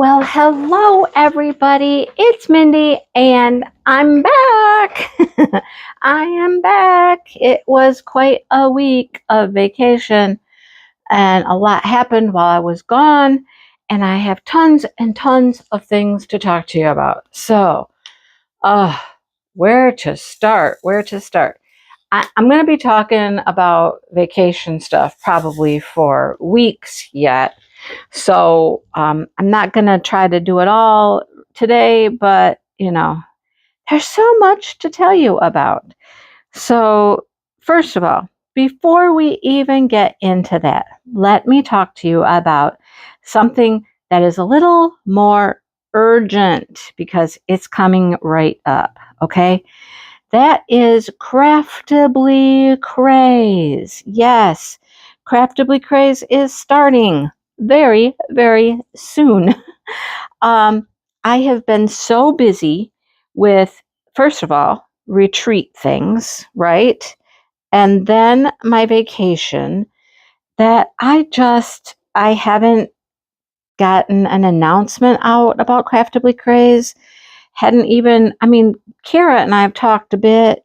Well, hello everybody. It's Mindy and I'm back. I am back. It was quite a week of vacation and a lot happened while I was gone, and I have tons and tons of things to talk to you about. So, where to start? I'm going to be talking about vacation stuff probably for weeks yet. So I'm not going to try to do it all today, but there's so much to tell you about. So, first of all, before we even get into that, let me talk to you about something that is a little more urgent because it's coming right up, okay? That is Craftibly Craze. Yes, Craftibly Craze is starting very, very soon. I have been so busy with, first of all, retreat things, right? And then my vacation that I haven't gotten an announcement out about Craftibly Craze. Kara and I have talked a bit,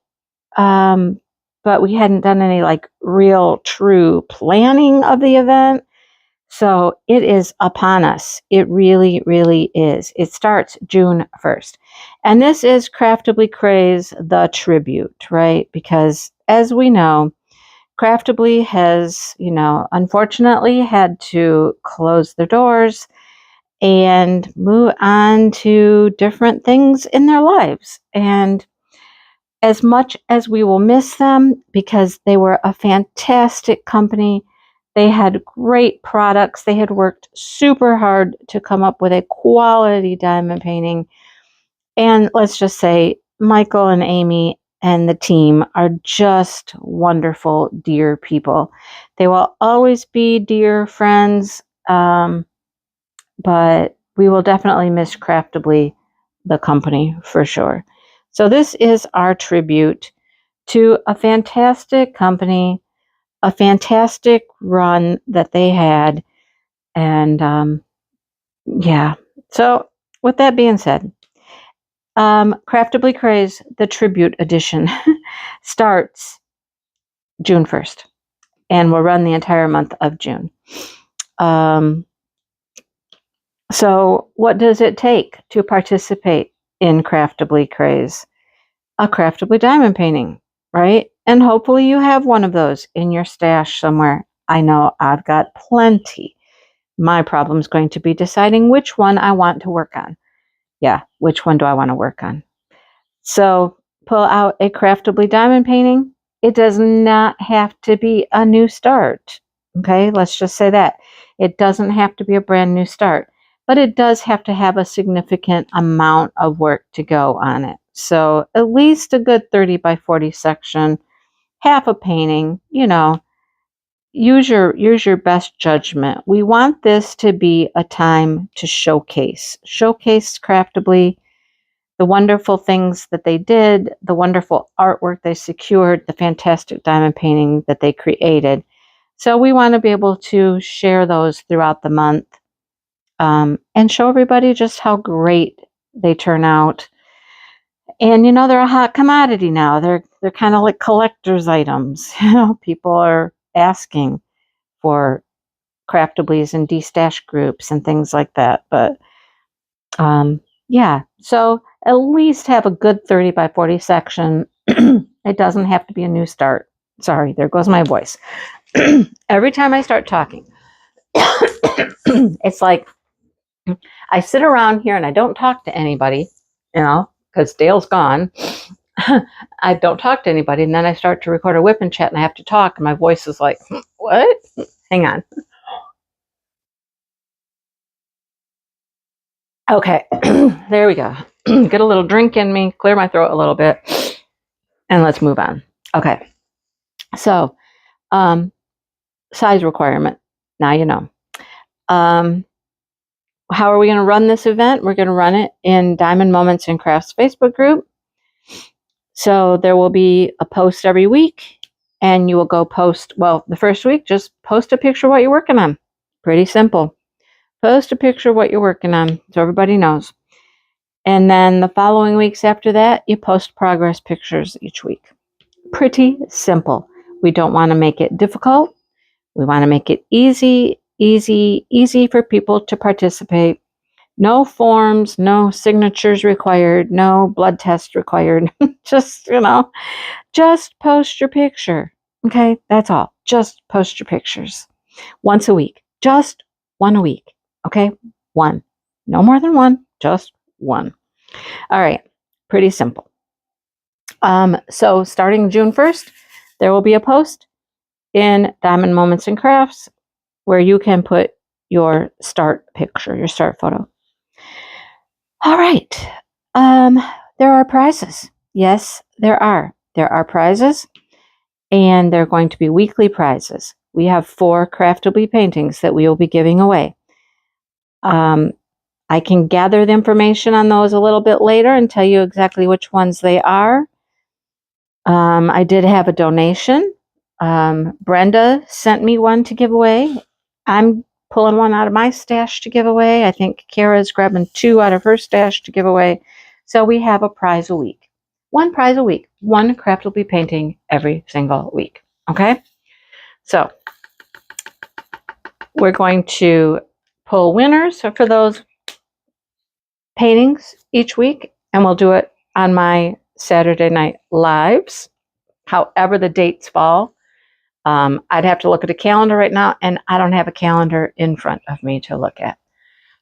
but we hadn't done any real true planning of the event. So it is upon us. It really, really is. It starts June 1st. And this is Craftibly Craze, the tribute, right? Because as we know, Craftibly has, unfortunately had to close their doors and move on to different things in their lives. And as much as we will miss them, because they were a fantastic company, they had great products, they had worked super hard to come up with a quality diamond painting. And let's just say Michael and Amy and the team are just wonderful, dear people. They will always be dear friends, but we will definitely miss Craftibly, the company, for sure. So this is our tribute to a fantastic company, a fantastic run that they had. And yeah, so with that being said, Craftibly Craze, the tribute edition, starts June 1st and will run the entire month of June. So what does it take to participate in Craftibly Craze? A Craftibly diamond painting, right? And hopefully you have one of those in your stash somewhere. I know I've got plenty. My problem is going to be deciding which one I want to work on. Yeah, which one do I want to work on? So pull out a Craftibly diamond painting. It does not have to be a new start. Okay, let's just say that. It doesn't have to be a brand new start, but it does have to have a significant amount of work to go on it. So at least a good 30 by 40 section, half a painting, use your best judgment. We want this to be a time to showcase Craftibly, the wonderful things that they did, the wonderful artwork they secured, the fantastic diamond painting that they created. So we want to be able to share those throughout the month, and show everybody just how great they turn out. And they're a hot commodity now. They're kind of like collector's items. People are asking for Craftablys and D-stash groups and things like that. But yeah, so at least have a good 30 by 40 section. It doesn't have to be a new start. Sorry, there goes my voice. Every time I start talking, it's like I sit around here and I don't talk to anybody, because Dale's gone. I don't talk to anybody, and then I start to record a WIP and chat, and I have to talk, and my voice is like, what? Hang on. Okay, there we go. Get a little drink in me, clear my throat a little bit, and let's move on. Okay, so size requirement. Now you know. How are we going to run this event? We're going to run it in Diamond Moments and Krafts Facebook group. So there will be a post every week, and you will go post, well, the first week, just post a picture of what you're working on. Pretty simple. Post a picture of what you're working on so everybody knows. And then the following weeks after that, you post progress pictures each week. Pretty simple. We don't want to make it difficult. We want to make it easy for people to participate. No forms, no signatures required, no blood test required. Just post your picture. Okay, that's all. Just post your pictures once a week. Just one a week. Okay, one. No more than one, just one. All right, pretty simple. So starting June 1st, there will be a post in Diamond Moments and Krafts where you can put your start picture, your start photo. All right. There are prizes. Yes, there are. There are prizes, and they're going to be weekly prizes. We have 4 Craftibly paintings that we will be giving away. I can gather the information on those a little bit later and tell you exactly which ones they are. I did have a donation. Brenda sent me one to give away. I'm pulling one out of my stash to give away. I think Kara's grabbing 2 out of her stash to give away. So we have a prize a week. 1 prize a week. 1 Craftibly painting every single week. Okay? So we're going to pull winners for those paintings each week, and we'll do it on my Saturday night lives, however the dates fall. I'd have to look at a calendar right now, and I don't have a calendar in front of me to look at.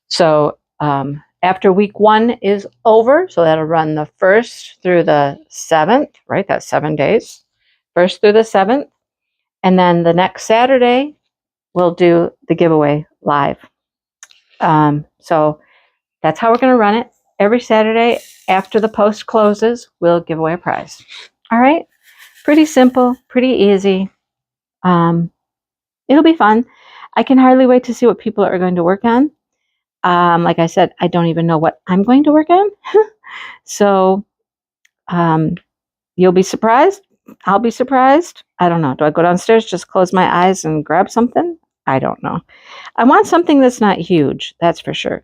So after week 1 is over, so that'll run the 1st through the 7th, right? That's 7 days, 1st through the 7th. And then the next Saturday, we'll do the giveaway live. So that's how we're going to run it. Every Saturday after the post closes, we'll give away a prize. All right? Pretty simple, pretty easy. It'll be fun. I can hardly wait to see what people are going to work on. Like I said, I don't even know what I'm going to work on. So you'll be surprised. I'll be surprised. I don't know. Do I go downstairs, just close my eyes and grab something? I don't know. I want something that's not huge. That's for sure.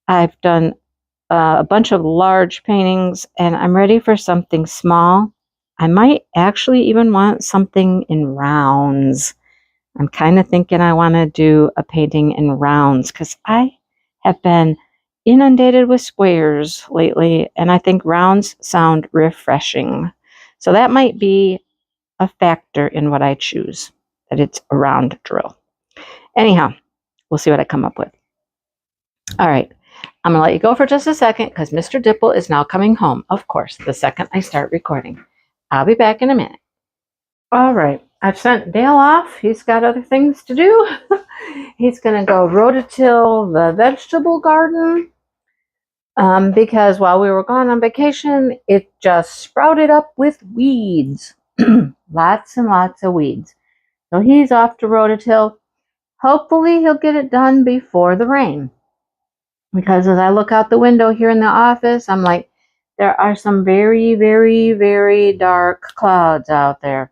I've done a bunch of large paintings, and I'm ready for something small. I might actually even want something in rounds. I'm kind of thinking I want to do a painting in rounds because I have been inundated with squares lately, and I think rounds sound refreshing. So that might be a factor in what I choose, that it's a round drill. Anyhow, we'll see what I come up with. All right. I'm going to let you go for just a second because Mr. Dipple is now coming home, of course, the second I start recording. I'll be back in a minute. All right. I've sent Dale off. He's got other things to do. He's going to go rototill the vegetable garden because while we were gone on vacation, it just sprouted up with weeds. Lots and lots of weeds. So he's off to rototill. Hopefully he'll get it done before the rain. Because as I look out the window here in the office, I'm like, there are some very, very, very dark clouds out there.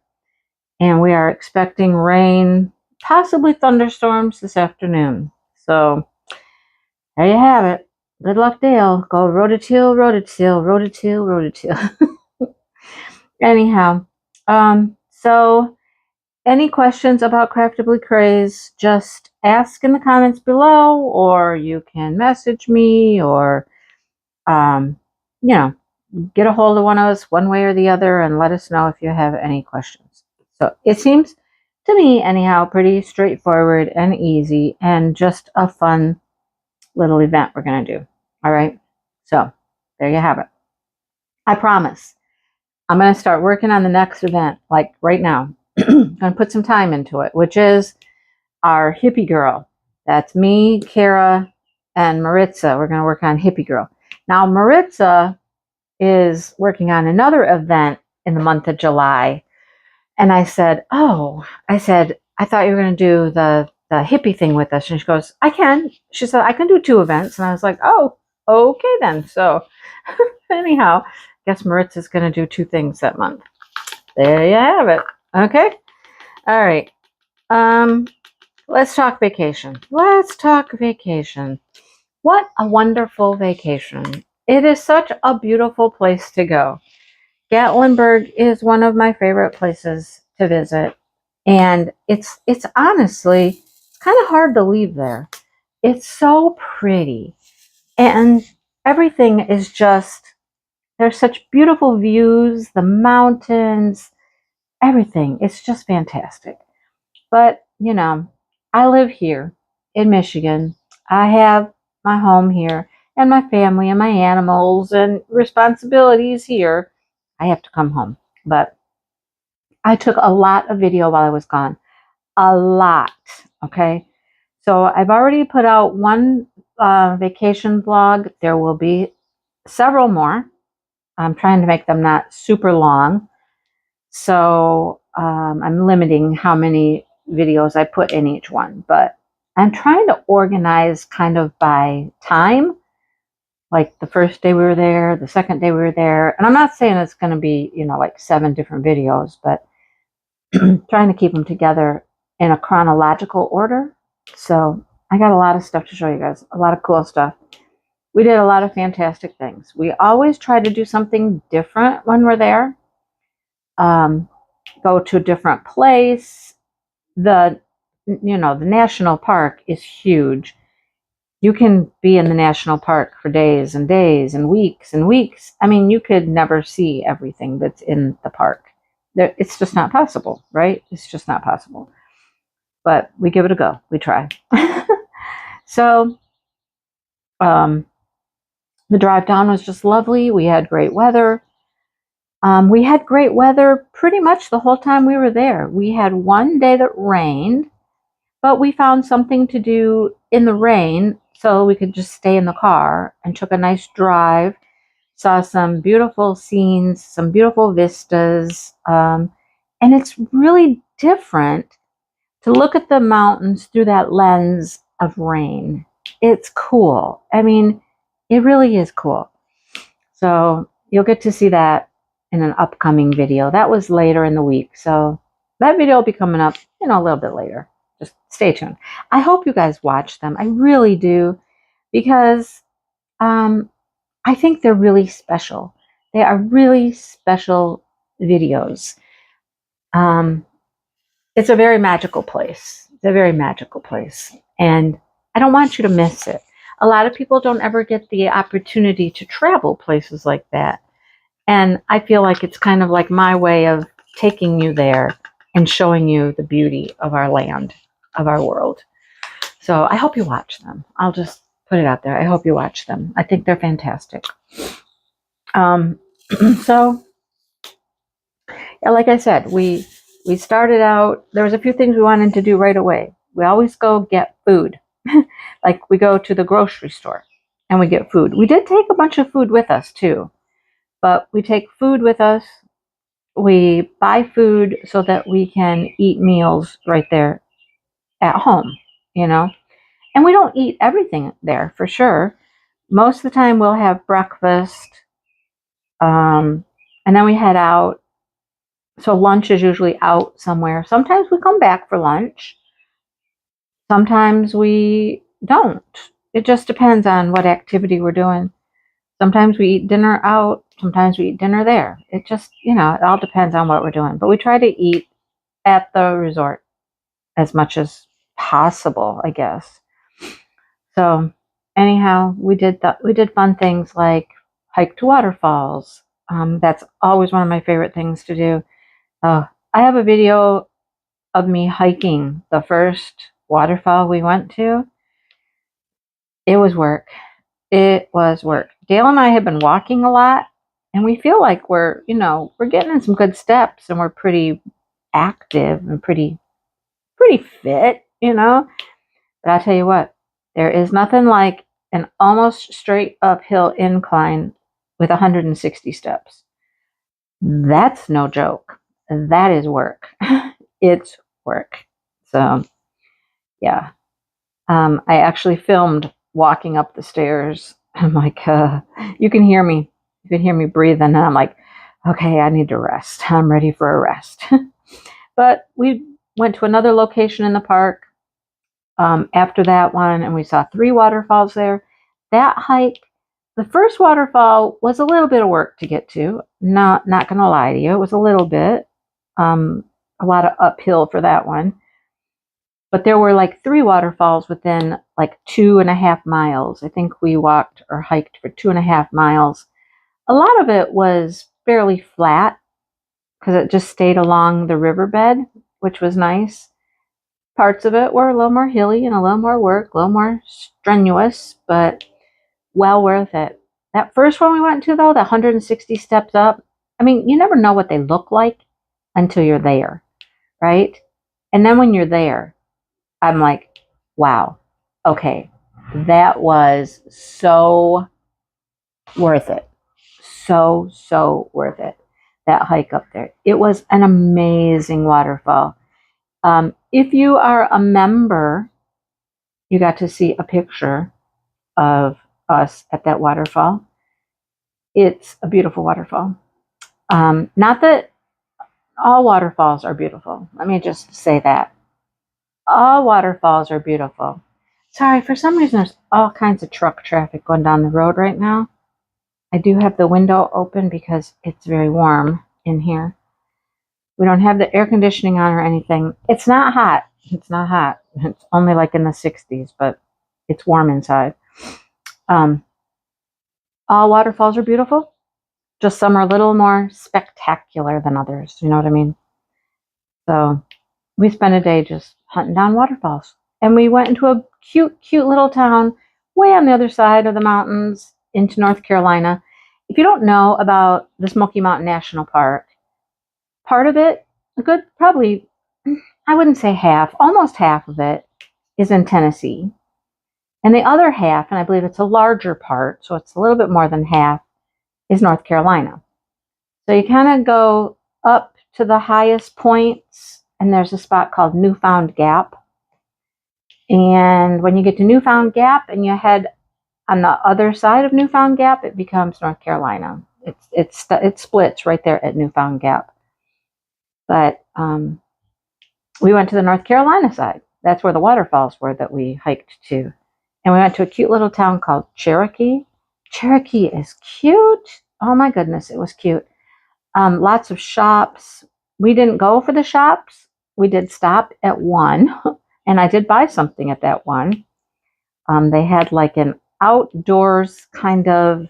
And we are expecting rain, possibly thunderstorms this afternoon. So there you have it. Good luck, Dale. Go rototill, rototill, rototill, rototill. Anyhow, so any questions about Craftibly Craze, just ask in the comments below, or you can message me, or, get a hold of one of us one way or the other and let us know if you have any questions. So it seems to me, anyhow, pretty straightforward and easy and just a fun little event we're going to do. All right. So there you have it. I promise I'm going to start working on the next event, like right now. I'm going to put some time into it, which is our Hippie Girl. That's me, Kara, and Maritza. We're going to work on Hippie Girl. Now, Maritza is working on another event in the month of July. And I said, I thought you were going to do the hippie thing with us. And she goes, I can. She said, I can do 2 events. And I was like, oh, okay then. So anyhow, I guess Maritza's going to do 2 things that month. There you have it. Okay. All right. let's talk vacation. Let's talk vacation. What a wonderful vacation. It is such a beautiful place to go. Gatlinburg is one of my favorite places to visit. And it's honestly, it's kind of hard to leave there. It's so pretty. And everything is just, there's such beautiful views, the mountains, everything. It's just fantastic. But, you know, I live here in Michigan. I have my home here and my family and my animals and responsibilities here. I have to come home. But I took a lot of video while I was gone. A lot. Okay. So I've already put out one vacation vlog. There will be several more. I'm trying to make them not super long. So I'm limiting how many videos I put in each one, but I'm trying to organize kind of by time, like the first day we were there, the second day we were there. And I'm not saying it's going to be, you know, like 7 different videos, but trying to keep them together in a chronological order. So I got a lot of stuff to show you guys, a lot of cool stuff. We did a lot of fantastic things. We always try to do something different when we're there. Go to a different place. The national park is huge. You can be in the national park for days and days and weeks. I mean, you could never see everything that's in the park. It's just not possible, right? It's just not possible. But we give it a go. We try. So the drive down was just lovely. We had great weather. We had great weather pretty much the whole time we were there. We had one day that rained, but we found something to do in the rain so we could just stay in the car and took a nice drive, saw some beautiful scenes, some beautiful vistas. And it's really different to look at the mountains through that lens of rain. It's cool. I mean, it really is cool. So you'll get to see that in an upcoming video. That was later in the week. So that video will be coming up, a little bit later. Just stay tuned. I hope you guys watch them. I really do, because I think they're really special. They are really special videos. It's a very magical place. It's a very magical place. And I don't want you to miss it. A lot of people don't ever get the opportunity to travel places like that. And I feel like it's kind of like my way of taking you there and showing you the beauty of our land, of our world. So I hope you watch them. I'll just put it out there. I hope you watch them. I think they're fantastic. So, yeah, like I said, we started out, there was a few things we wanted to do right away. We always go get food. Like we go to the grocery store and we get food. We did take a bunch of food with us too, but we take food with us. We buy food so that we can eat meals right there at home, and we don't eat everything there for sure. Most of the time we'll have breakfast, and then we head out. So lunch is usually out somewhere. Sometimes we come back for lunch. Sometimes we don't. It just depends on what activity we're doing. Sometimes we eat dinner out. Sometimes we eat dinner there. It just, it all depends on what we're doing. But we try to eat at the resort as much as possible, I guess. So anyhow, we did fun things like hike to waterfalls. That's always one of my favorite things to do. I have a video of me hiking the first waterfall we went to. It was work. It was work. Dale and I have been walking a lot, and we feel like we're getting in some good steps, and we're pretty active and pretty fit, But I'll tell you what, there is nothing like an almost straight uphill incline with 160 steps. That's no joke. That is work. It's work. So, yeah. I actually filmed walking up the stairs. I'm like, you can hear me. You can hear me breathing. And I'm like, okay, I need to rest. I'm ready for a rest. But we went to another location in the park. after that one, and we saw 3 waterfalls there. That hike, the first waterfall was a little bit of work to get to. Not going to lie to you, it was a little bit, a lot of uphill for that one. But there were like 3 waterfalls within like 2.5 miles. I think we walked or hiked for 2.5 miles. A lot of it was fairly flat because it just stayed along the riverbed, which was nice. Parts of it were a little more hilly and a little more work, a little more strenuous, but well worth it. That first one we went to, though, the 160 steps up, I mean, you never know what they look like until you're there, right? And then when you're there, I'm like, wow, okay, that was so worth it. So worth it, that hike up there. It was an amazing waterfall. If you are a member, you got to see a picture of us at that waterfall. It's a beautiful waterfall. Not that all waterfalls are beautiful. Let me just say that. All waterfalls are beautiful. Sorry, for some reason there's all kinds of truck traffic going down the road right now. I do have the window open because it's very warm in here. We don't have the air conditioning on or anything. It's not hot. It's not hot. It's only like in the 60s, but it's warm inside. All waterfalls are beautiful. Just some are a little more spectacular than others. You know what I mean? So we spent a day just hunting down waterfalls. And we went into a cute little town way on the other side of the mountains into North Carolina. If you don't know about the Smoky Mountain National Park, part of it, a good, probably, I wouldn't say half, almost half of it is in Tennessee. And the other half, and I believe it's a larger part, so it's a little bit more than half, is North Carolina. So you kind of go up to the highest points, and there's a spot called Newfound Gap. And when you get to Newfound Gap and you head on the other side of Newfound Gap, it becomes North Carolina. It splits right there at Newfound Gap. But we went to the North Carolina side. That's where the waterfalls were that we hiked to. And we went to a cute little town called Cherokee. Cherokee is cute. Oh my goodness, it was cute. Lots of shops. We didn't go for the shops. We did stop at one, and I did buy something at that one. They had like an outdoors kind of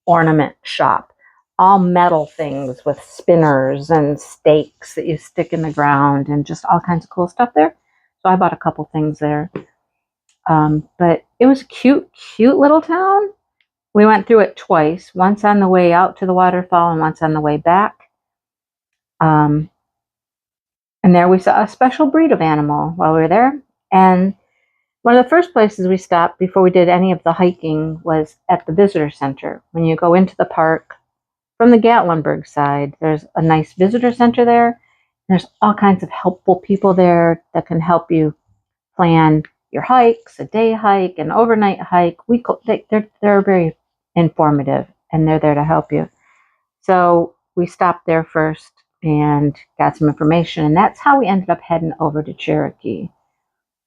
ornament shop. All metal things with spinners and stakes that you stick in the ground and just all kinds of cool stuff there. So I bought a couple things there. But it was a cute little town. We went through it twice, once on the way out to the waterfall and once on the way back. And there we saw a special breed of animal while we were there. And one of the first places we stopped before we did any of the hiking was at the visitor center. When you go into the park from the Gatlinburg side, there's a nice visitor center there. There's all kinds of helpful people there that can help you plan your hikes, a day hike, an overnight hike. They're very informative, and they're there to help you. So we stopped there first and got some information, and that's how we ended up heading over to Cherokee.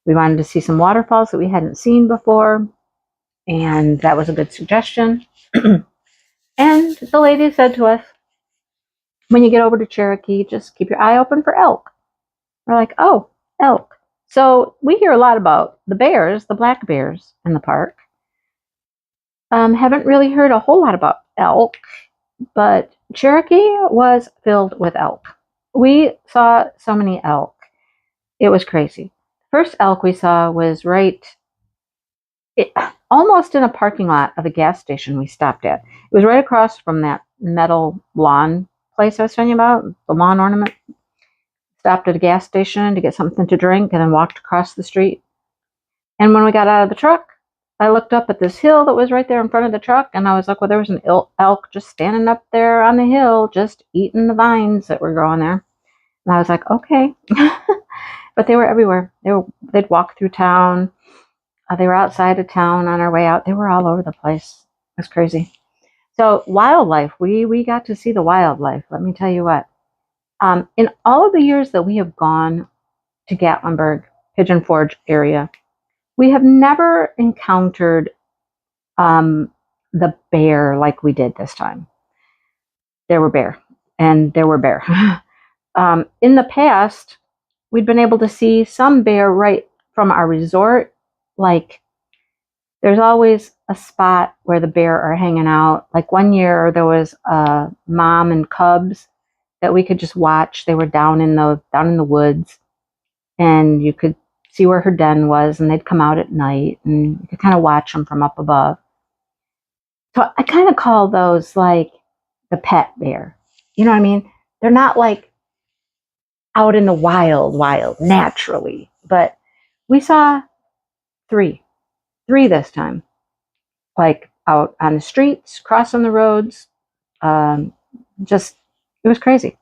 We wanted to see some waterfalls that we hadn't seen before, and that was a good suggestion. And the lady said to us, when you get over to Cherokee, just keep your eye open for elk. We're like, oh, elk. So we hear a lot about the bears, the black bears in the park. Haven't really heard a whole lot about elk, but Cherokee was filled with elk. We saw so many elk. It was crazy. First elk we saw was almost in a parking lot of a gas station we stopped at. It was right across from that metal lawn place I was telling you about, the lawn ornament. Stopped at a gas station to get something to drink and then walked across the street. And when we got out of the truck, I looked up at this hill that was right there in front of the truck, and I was like, well, there was an elk just standing up there on the hill, just eating the vines that were growing there. And I was like, okay. But they were everywhere. They'd walk through town. They were outside of town on our way out. They were all over the place. It was crazy. So wildlife, we got to see the wildlife. Let me tell you what. In all of the years that we have gone to Gatlinburg, Pigeon Forge area, We have never encountered the bear like we did this time. There were bear, and there were bear. In the past, we'd been able to see some bear right from our resort. Like, there's always a spot where the bear are hanging out. Like one year, there was a mom and cubs that we could just watch. They were down in the woods, and you could see where her den was, and they'd come out at night, and you could kind of watch them from up above. So I kind of call those like the pet bear. You know what I mean? They're not like out in the wild naturally, but we saw three this time, like out on the streets, crossing the roads. Just, it was crazy.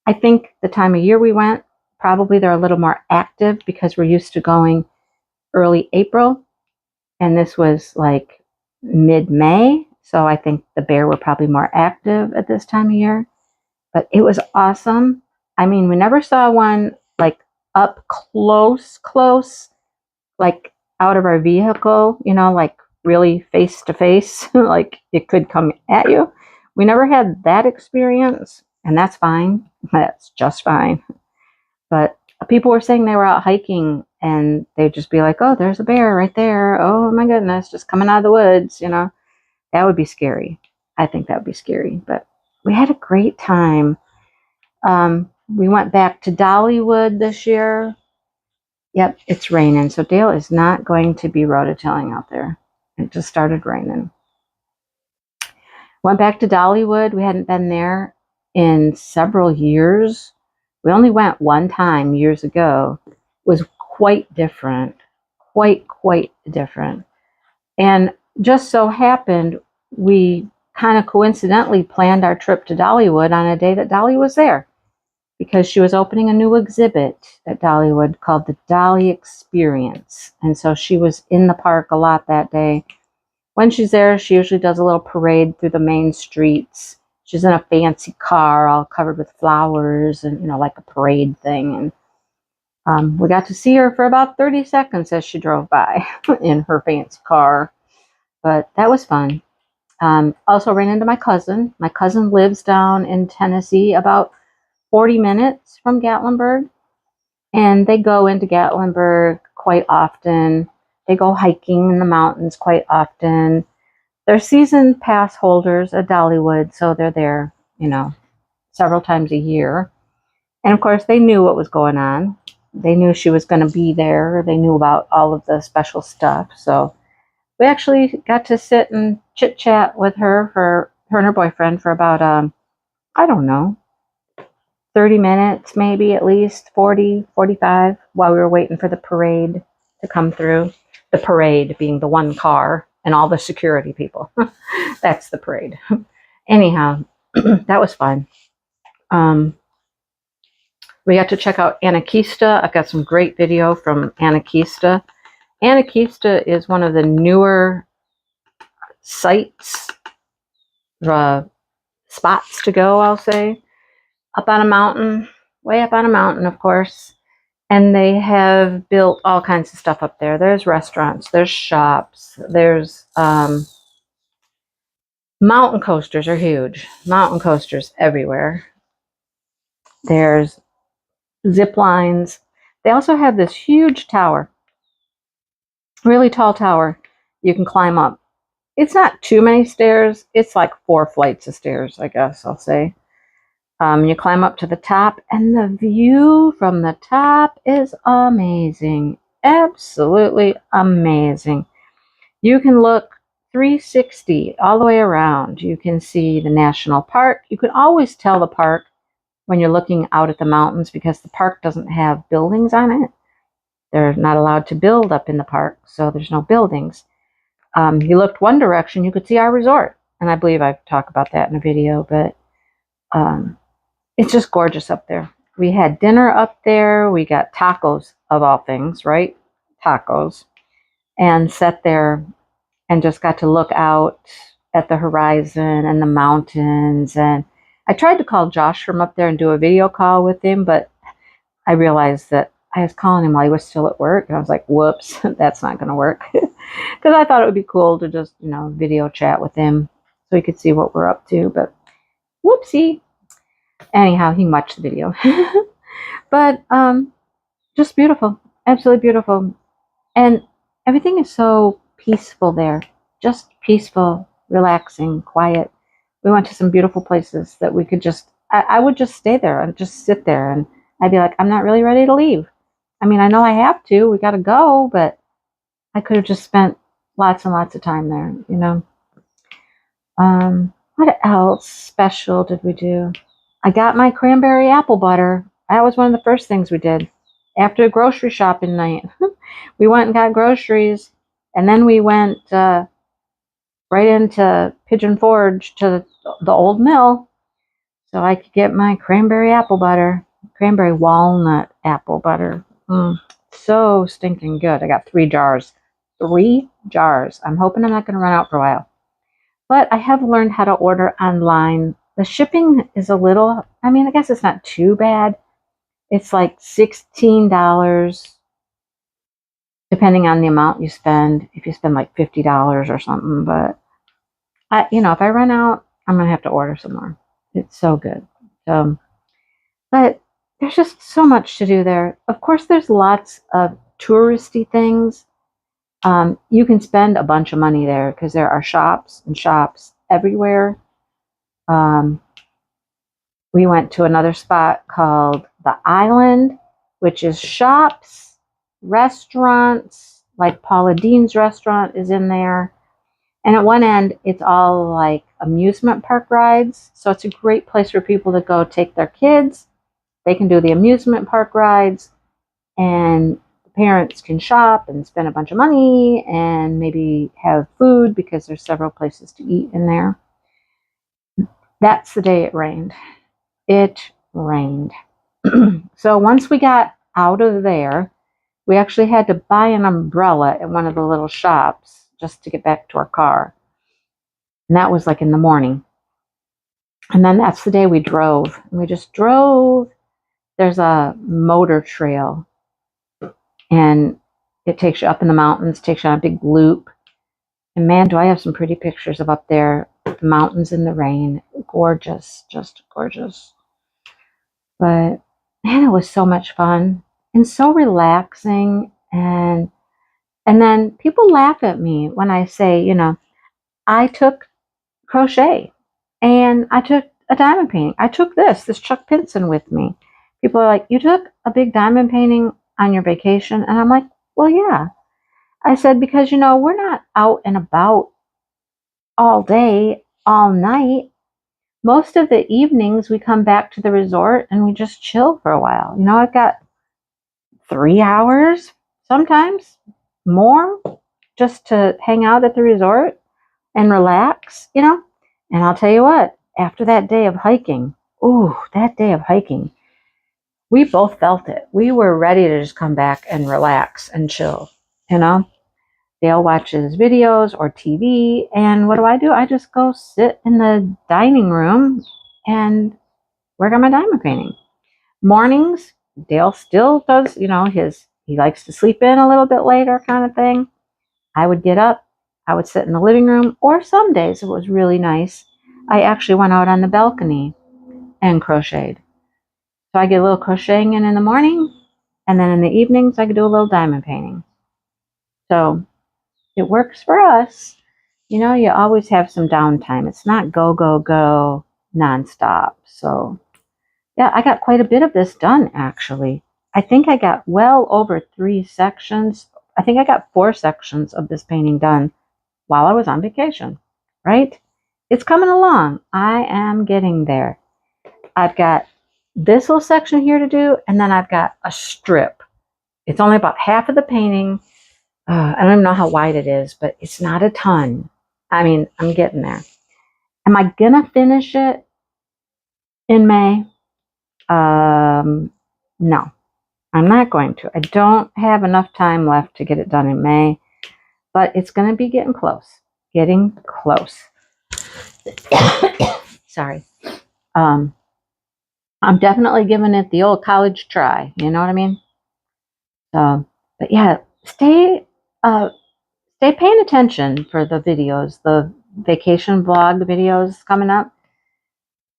I think the time of year we went, probably they're a little more active because we're used to going early April, and this was like mid-May. So I think the bear were probably more active at this time of year. But it was awesome. I mean, we never saw one like up close, like out of our vehicle, you know, like really face to face, like it could come at you. We never had that experience, and that's fine. That's just fine. But people were saying they were out hiking and they'd just be like, oh, there's a bear right there. Oh my goodness, just coming out of the woods, you know. That would be scary. I think that would be scary. But we had a great time. We went back to Dollywood this year. Yep, it's raining. So Dale is not going to be rototilling out there. It just started raining. Went back to Dollywood. We hadn't been there in several years. We only went one time years ago. It was quite different. Quite different. And just so happened, we kind of coincidentally planned our trip to Dollywood on a day that Dolly was there, because she was opening a new exhibit at Dollywood called the Dolly Experience. And so she was in the park a lot that day. When she's there, she usually does a little parade through the main streets. She's in a fancy car all covered with flowers and, you know, like a parade thing. And we got to see her for about 30 seconds as she drove by in her fancy car. But that was fun. Also ran into my cousin. My cousin lives down in Tennessee, about 40 minutes from Gatlinburg. And they go into Gatlinburg quite often. They go hiking in the mountains quite often. They're season pass holders at Dollywood, so they're there, you know, several times a year. And of course, they knew what was going on. They knew she was going to be there. They knew about all of the special stuff. So we actually got to sit and chit chat with her and her boyfriend for about, I don't know, 30 minutes, maybe at least 40, 45, while we were waiting for the parade to come through. The parade being the one car and all the security people. That's the parade. Anyhow, that was fun. We got to check out Anakeesta. I've got some great video from Anakeesta. Anakeesta is one of the newer sites, spots to go, I'll say. Up on a mountain, way up on a mountain, of course. And they have built all kinds of stuff up there. There's restaurants, there's shops, there's mountain coasters are huge. Mountain coasters everywhere. There's zip lines. They also have this huge tower, really tall tower you can climb up. It's not too many stairs. It's like 4 flights of stairs, I guess I'll say. You climb up to the top, and the view from the top is amazing. Absolutely amazing. You can look 360 all the way around. You can see the national park. You can always tell the park when you're looking out at the mountains, because the park doesn't have buildings on it. They're not allowed to build up in the park, so there's no buildings. You looked one direction, you could see our resort. And I believe I've talked about that in a video, but it's just gorgeous up there. We had dinner up there. We got tacos, of all things, right? Tacos. And sat there and just got to look out at the horizon and the mountains. And I tried to call Josh from up there and do a video call with him, but I realized that I was calling him while he was still at work, and I was like, whoops, that's not going to work. Because I thought it would be cool to just, video chat with him so he could see what we're up to, but whoopsie. Anyhow, he watched the video. But just beautiful, absolutely beautiful. And everything is so peaceful there, just peaceful, relaxing, quiet. We went to some beautiful places that we could just, I would just stay there and just sit there, and I'd be like, I'm not really ready to leave. I mean, I know I have to, we got to go, but I could have just spent lots and lots of time there, What else special did we do? I got my cranberry apple butter. That was one of the first things we did after grocery shopping night. We went and got groceries, and then we went right into Pigeon Forge to the old mill so I could get my cranberry apple butter, cranberry walnut apple butter. So stinking good. I got 3 jars. 3 jars. I'm hoping I'm not going to run out for a while. But I have learned how to order online. The shipping is a little, I guess it's not too bad. It's like $16, depending on the amount you spend. If you spend like $50 or something. But, if I run out, I'm going to have to order some more. It's so good. But there's just so much to do there. Of course, there's lots of touristy things. You can spend a bunch of money there because there are shops and shops everywhere. We went to another spot called The Island, which is shops, restaurants, like Paula Deen's restaurant is in there. And at one end, it's all like amusement park rides. So it's a great place for people to go take their kids. They can do the amusement park rides, and the parents can shop and spend a bunch of money and maybe have food because there's several places to eat in there. That's the day it rained. It rained. So once we got out of there, we actually had to buy an umbrella at one of the little shops just to get back to our car. And that was like in the morning. And then that's the day we drove. And we just drove. There's a motor trail, and it takes you up in the mountains, takes you on a big loop. And man, do I have some pretty pictures of up there, the mountains in the rain. Gorgeous, just gorgeous. But man, it was so much fun and so relaxing. And then people laugh at me when I say, I took crochet and I took a diamond painting. I took this Chuck Pinson with me. People are like, you took a big diamond painting on your vacation? And I'm like, well, yeah. I said, because, we're not out and about all day, all night. Most of the evenings we come back to the resort and we just chill for a while. I've got 3 hours, sometimes more, just to hang out at the resort and relax, And I'll tell you what, after that day of hiking, we both felt it. We were ready to just come back and relax and chill, Dale watches videos or TV, and what do? I just go sit in the dining room and work on my diamond painting. Mornings, Dale still does, he likes to sleep in a little bit later kind of thing. I would get up, I would sit in the living room, or some days it was really nice. I actually went out on the balcony and crocheted. So I get a little crocheting in the morning, and then in the evenings I could do a little diamond painting. So it works for us. You always have some downtime. It's not go, go, go nonstop. So yeah, I got quite a bit of this done, actually. I think I got well over 3 sections. I think I got 4 sections of this painting done while I was on vacation, right? It's coming along. I am getting there. I've got this little section here to do, and then I've got a strip. It's only about half of the painting. I don't even know how wide it is, but it's not a ton. I'm getting there. Am I gonna finish it in May? No, I'm not going to. I don't have enough time left to get it done in May, but it's gonna be getting close. Getting close. Sorry. I'm definitely giving it the old college try. You know what I mean? So, but yeah, stay paying attention for the videos, the vacation vlog videos coming up.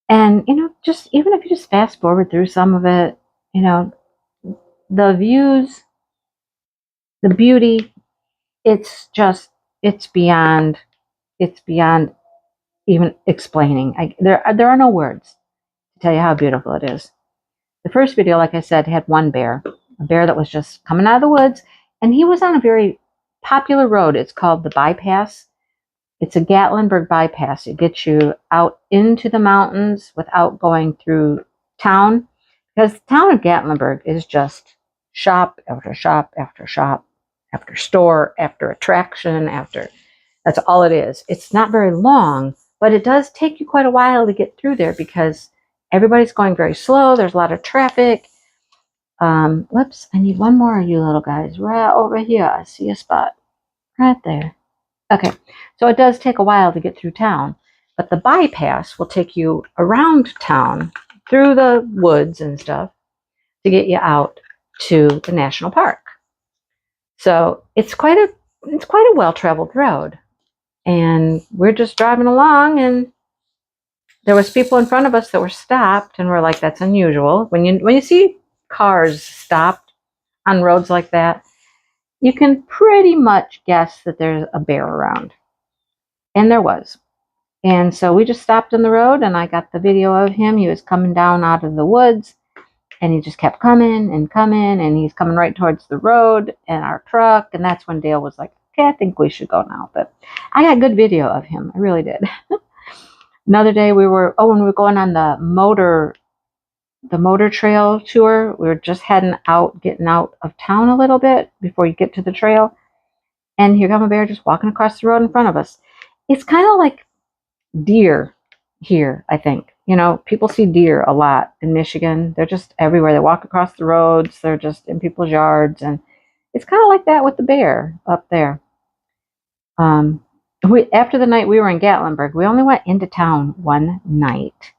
And, just even if you just fast forward through some of it, the views, the beauty, it's just, it's beyond, it's beyond even explaining. There are no words to tell you how beautiful it is. The first video, like I said, had one bear, a bear that was just coming out of the woods, and he was on a very popular road. It's called the bypass. It's a Gatlinburg bypass. It gets you out into the mountains without going through town, because the town of Gatlinburg is just shop after shop after shop after store after attraction after. That's all it is. It's not very long, but it does take you quite a while to get through there because everybody's going very slow. There's a lot of traffic. Whoops, I need one more of you little guys right over here. I see a spot right there. Okay, so it does take a while to get through town, but the bypass will take you around town through the woods and stuff to get you out to the national park. So it's quite a well-traveled road. And we're just driving along, and there was people in front of us that were stopped, and we're like, that's unusual. When you see cars stopped on roads like that, you can pretty much guess that there's a bear around. And there was. And so we just stopped in the road, and I got the video of him. He was coming down out of the woods, and he just kept coming, and he's coming right towards the road and our truck. And that's when Dale was like, okay, I think we should go now. But I got a good video of him. I really did. Another day when we were going on the motor trail tour, we were just getting out of town a little bit before you get to the trail. And here comes a bear just walking across the road in front of us. It's kind of like deer here, I think. People see deer a lot in Michigan. They're just everywhere. They walk across the roads. They're just in people's yards. And it's kind of like that with the bear up there. After the night we were in Gatlinburg, we only went into town one night.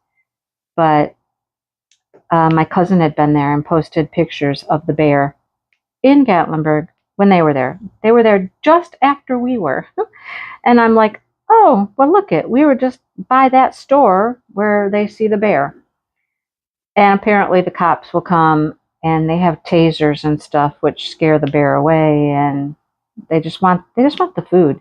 But my cousin had been there and posted pictures of the bear in Gatlinburg when they were there. They were there just after we were. And I'm like, oh, well, look we were just by that store where they see the bear. And apparently the cops will come, and they have tasers and stuff which scare the bear away, and they just want the food.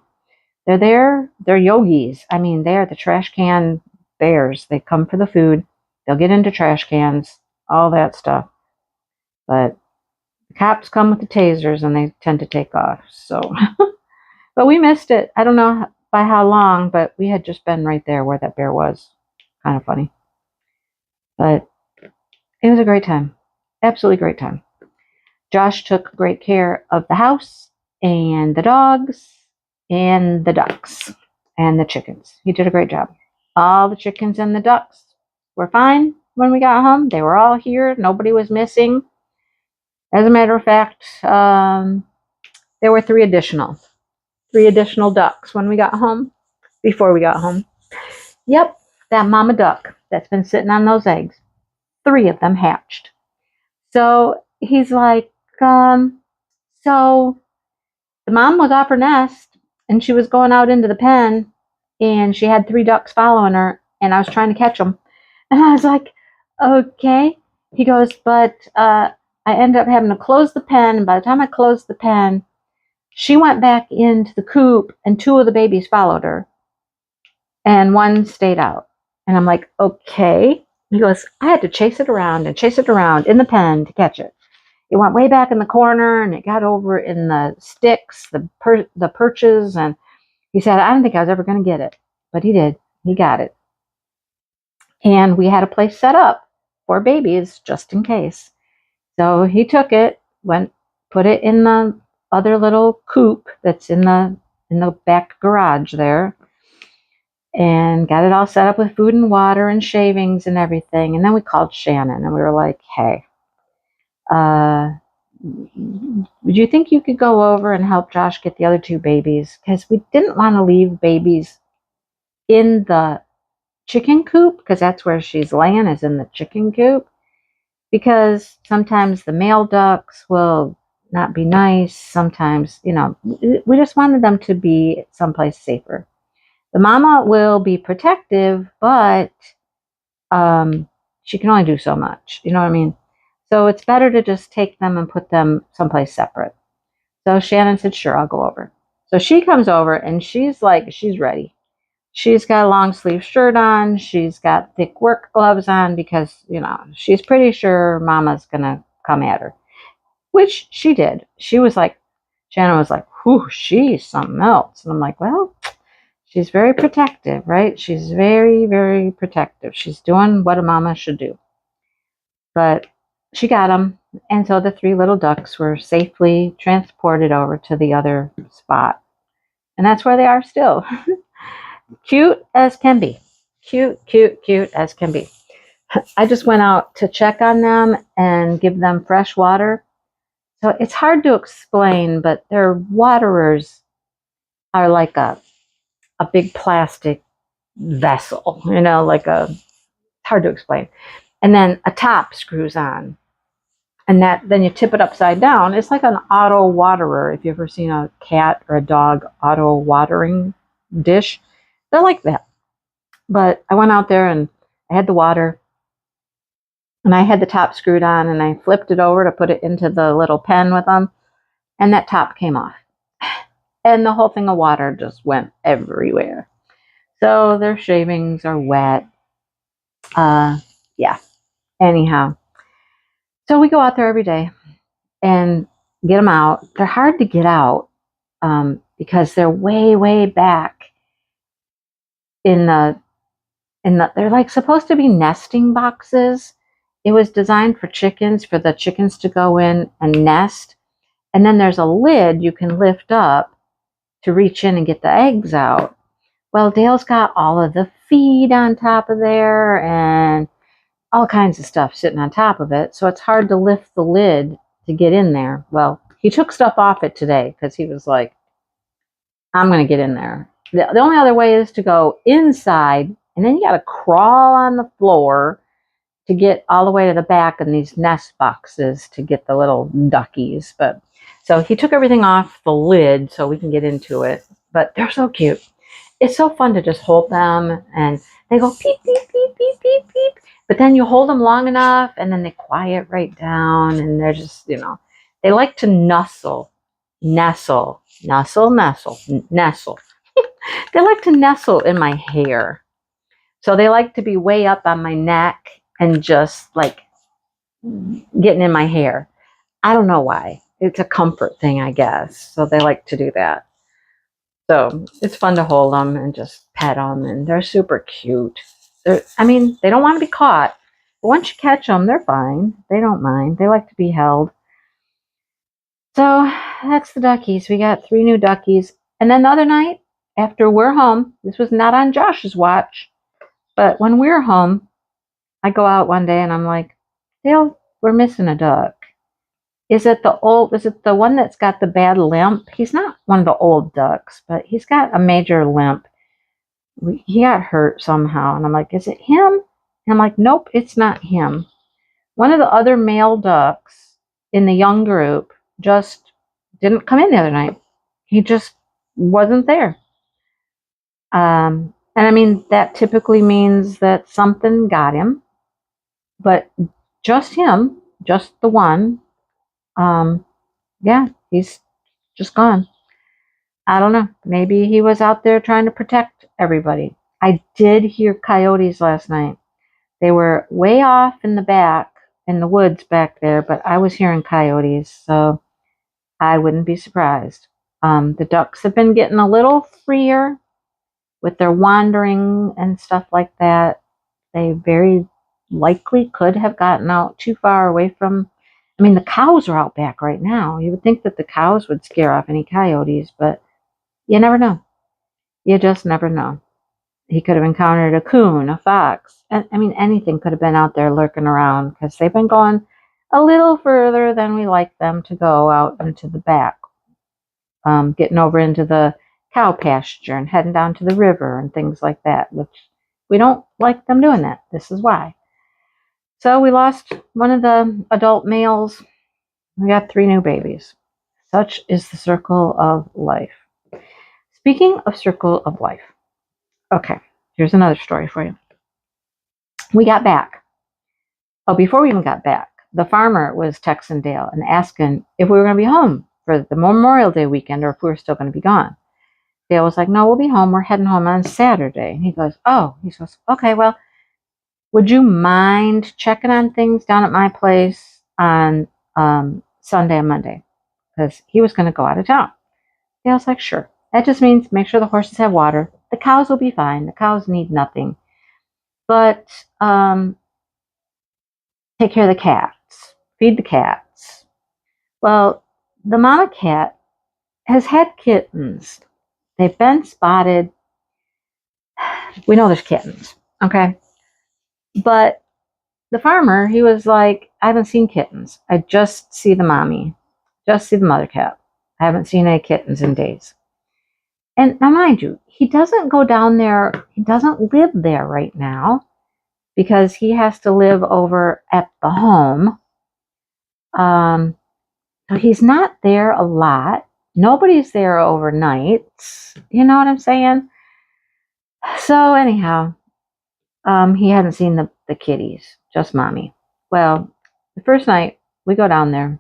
They're there, they're yogis. I mean, they are the trash can bears. They come for the food. They'll get into trash cans, all that stuff. But the cops come with the tasers, and they tend to take off. So, but we missed it. I don't know by how long, but we had just been right there where that bear was. Kind of funny. But it was a great time. Absolutely great time. Josh took great care of the house and the dogs and the ducks and the chickens. He did a great job. All the chickens and the ducks were fine when we got home. They were all here. Nobody was missing. As a matter of fact, there were three additional ducks when we got home, before we got home. Yep, that mama duck that's been sitting on those eggs. 3 of them hatched. So he's like, so the mom was off her nest, and she was going out into the pen, and she had 3 ducks following her, and I was trying to catch them. And I was like, okay. He goes, but I ended up having to close the pen, and by the time I closed the pen, she went back into the coop, and 2 of the babies followed her, and 1 stayed out. And I'm like, okay. He goes, I had to chase it around in the pen to catch it. It went way back in the corner, and it got over in the sticks, the perches, and he said, I didn't think I was ever going to get it. But he did. He got it. And we had a place set up for babies just in case. So he took it, put it in the other little coop that's in the back garage there, and got it all set up with food and water and shavings and everything. And then we called Shannon, and we were like, hey, would you think you could go over and help Josh get the other 2 babies? Because we didn't want to leave babies in the chicken coop, because that's where she's laying, is in the chicken coop. Because sometimes the male ducks will not be nice. Sometimes, we just wanted them to be someplace safer. The mama will be protective, but she can only do so much. You know what I mean? So it's better to just take them and put them someplace separate. So Shannon said, sure, I'll go over. So she comes over and she's ready. She's got a long sleeve shirt on. She's got thick work gloves on because, she's pretty sure mama's going to come at her, which she did. Shannon was like, whew, she's something else. And I'm like, well, she's very protective, right? She's very, very protective. She's doing what a mama should do. But she got them. And so the 3 little ducks were safely transported over to the other spot. And that's where they are still. Cute as can be. Cute, cute, cute as can be. I just went out to check on them and give them fresh water. So it's hard to explain, but their waterers are like a big plastic vessel, hard to explain. And then a top screws on. And then you tip it upside down. It's like an auto waterer. If you've ever seen a cat or a dog auto watering dish, they're like that. But I went out there and I had the water and I had the top screwed on and I flipped it over to put it into the little pen with them. And that top came off. And the whole thing of water just went everywhere. So their shavings are wet. Yeah. Anyhow. So we go out there every day and get them out. They're hard to get out because they're way, way back they're like supposed to be nesting boxes. It was designed for chickens, for the chickens to go in and nest. And then there's a lid you can lift up to reach in and get the eggs out. Well, Dale's got all of the feed on top of there and all kinds of stuff sitting on top of it. So it's hard to lift the lid to get in there. Well, he took stuff off it today because he was like, I'm going to get in there. The only other way is to go inside, and then you got to crawl on the floor to get all the way to the back in these nest boxes to get the little duckies. But so he took everything off the lid so we can get into it. But they're so cute. It's so fun to just hold them, and they go peep, peep, peep, peep, peep, peep. But then you hold them long enough, and then they quiet right down, and they're just, they like to nestle. Nestle. They like to nestle in my hair. So they like to be way up on my neck and just like getting in my hair. I don't know why. It's a comfort thing, I guess. So they like to do that. So it's fun to hold them and just pet them, and they're super cute. They don't want to be caught. But once you catch them, they're fine. They don't mind. They like to be held. So that's the duckies. We got 3 new duckies. And then the other night, after we're home, this was not on Josh's watch, but when we're home, I go out one day and I'm like, Dale, we're missing a duck. Is it the one that's got the bad limp? He's not one of the old ducks, but he's got a major limp. He got hurt somehow. And I'm like, is it him? And I'm like, nope, it's not him. One of the other male ducks in the young group just didn't come in the other night. He just wasn't there. And that typically means that something got him, but just him, just the one, he's just gone. I don't know. Maybe he was out there trying to protect everybody. I did hear coyotes last night. They were way off in the back, in the woods back there, but I was hearing coyotes, so I wouldn't be surprised. The ducks have been getting a little freer with their wandering and stuff like that. They very likely could have gotten out too far away from. The cows are out back right now. You would think that the cows would scare off any coyotes, but you never know. You just never know. He could have encountered a coon, a fox. Anything could have been out there lurking around because they've been going a little further than we like them to go out into the back. Getting over into the cow pasture and heading down to the river and things like that, which we don't like them doing that. This is why. So we lost one of the adult males We got 3 new babies. Such is the circle of life. Speaking of circle of life, okay, here's another story for you. We got back. Oh, before we even got back, the farmer was texting Dale and asking if we were going to be home for the Memorial Day weekend or if we were still going to be gone. Dale was like, no, we'll be home. We're heading home on Saturday. And he goes, okay, well, would you mind checking on things down at my place on Sunday and Monday? Because he was going to go out of town. Dale's like, sure. That just means make sure the horses have water. The cows will be fine. The cows need nothing. But take care of the cats. Feed the cats. Well, the mama cat has had kittens. They've been spotted. We know there's kittens, okay? But the farmer, he was like, I haven't seen kittens. I just see the mommy. Just see the mother cat. I haven't seen any kittens in days. And now, mind you, he doesn't go down there. He doesn't live there right now because he has to live over at the home. So he's not there a lot. Nobody's there overnight. You know what I'm saying? So anyhow, he hadn't seen the kitties, just mommy. Well, the first night we go down there,